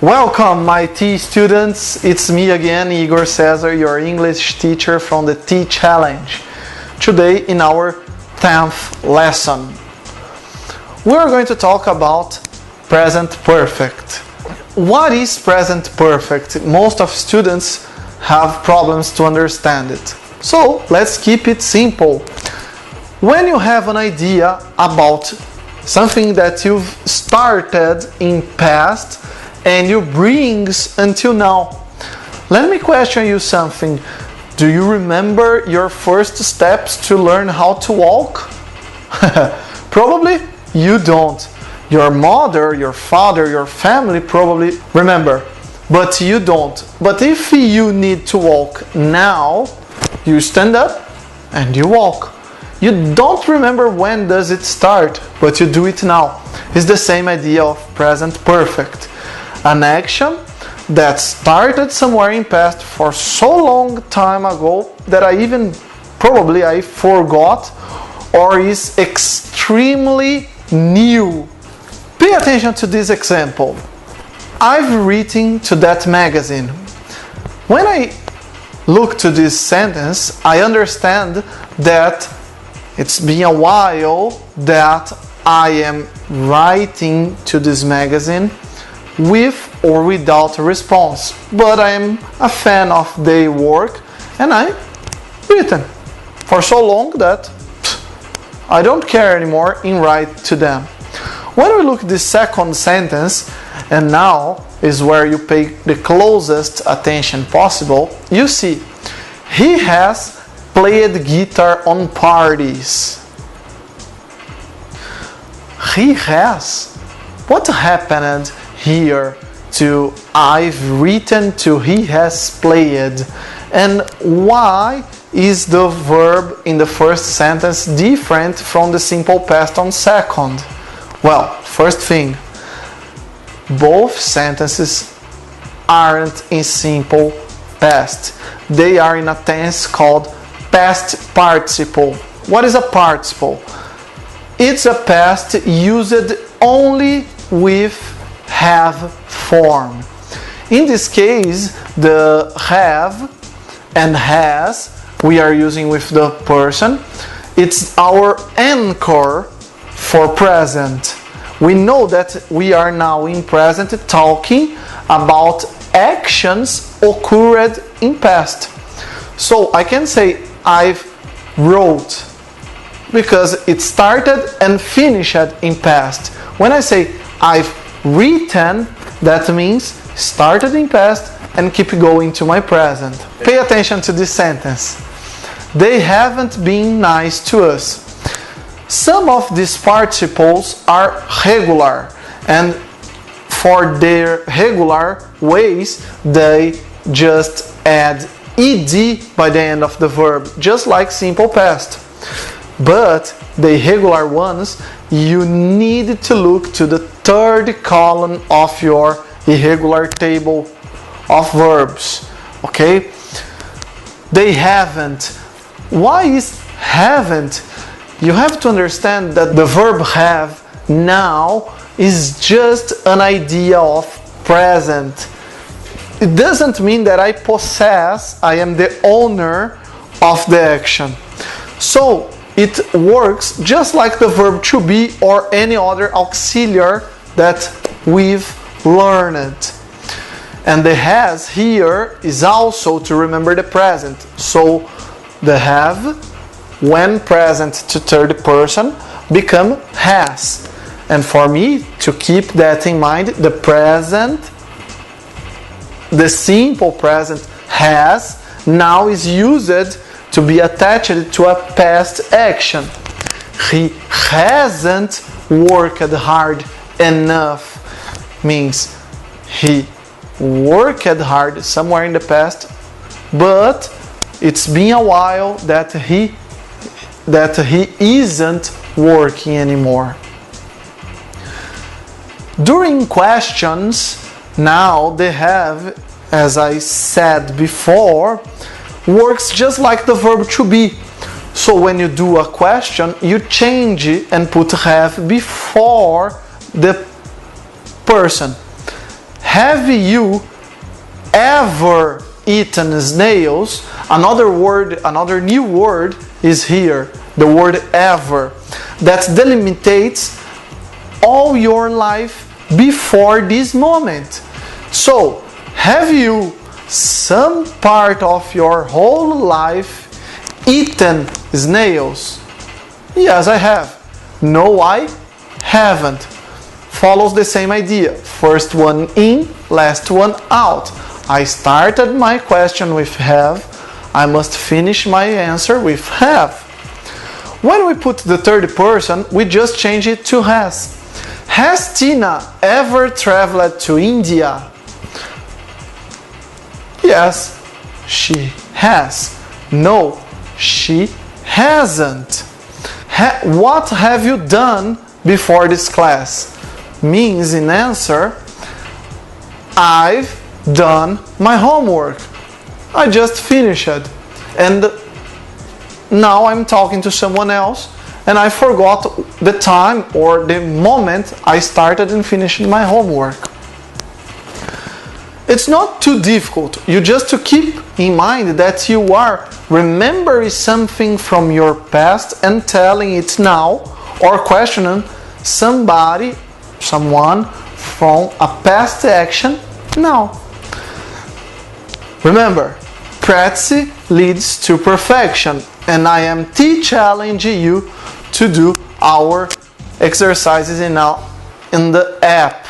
Welcome, my T students. It's me again, Igor Cesar, your English teacher from the T Challenge. Today, in our 10th lesson, we're going to talk about present perfect. What is present perfect? Most of students have problems to understand it. So, let's keep it simple. When you have an idea about something that you've started in past and you brings until now, let me question you something. Do you remember your first steps to learn how to walk? Probably you don't. Your mother, your father, your family probably remember, but you don't. But if you need to walk now, you stand up and you walk. You don't remember when does it start, but you do it now. It's the same idea of present perfect. An action that started somewhere in past for so long time ago that I forgot, or is extremely new. Pay attention to this example. I've written to that magazine. When I look to this sentence, I understand that it's been a while that I am writing to this magazine with or without a response. But I am a fan of their work and I've written for so long that I don't care anymore in write to them. When we look at the second sentence, and now is where you pay the closest attention possible, you see, he has played guitar on parties. He has. What happened here to I've written to he has played? And why is the verb in the first sentence different from the simple past on second? Well, first thing, both sentences aren't in simple past. They are in a tense called past participle. What is a participle? It's a past used only with have form. In this case, the have and has we are using with the person. It's our anchor for present. We know that we are now in present talking about actions occurred in past. So I can say I've wrote because it started and finished in past. When I say I've written, that means started in past and keep going to my present. Pay attention to this sentence. They haven't been nice to us. Some of these participles are regular, and for their regular ways, they just add ed by the end of the verb, just like simple past. But the irregular ones, you need to look to the third column of your irregular table of verbs. Okay? They haven't. Why is haven't? You have to understand that the verb have now is just an idea of present. It doesn't mean that I possess, I am the owner of the action. So it works just like the verb to be or any other auxiliary that we've learned. And the has here is also to remember the present. So the have, when present to third person, become has. And for me to keep that in mind, the present, the simple present has, now is used to be attached to a past action. He hasn't worked hard enough means he worked hard somewhere in the past, but it's been a while that he isn't working anymore. During questions, now they have, as I said before, works just like the verb to be. So when you do a question, you change and put have before the person. have you ever eaten snails? Another new word is here, the word ever, that delimitates all your life before this moment. So, have you some part of your whole life eaten snails? Yes, I have. No, I haven't. Follows the same idea. First one in, last one out. I started my question with have. I must finish my answer with have. When we put the third person, we just change it to has. Has Tina ever traveled to India? Yes, she has. No, she hasn't. What have you done before this class? Means in answer, I've done my homework. I just finished it. And now I'm talking to someone else and I forgot the time or the moment I started and finished my homework. It's not too difficult. You just to keep in mind that you are remembering something from your past and telling it now, or questioning someone from a past action now. Remember, practice leads to perfection, and I am challenging you to do our exercises in the app.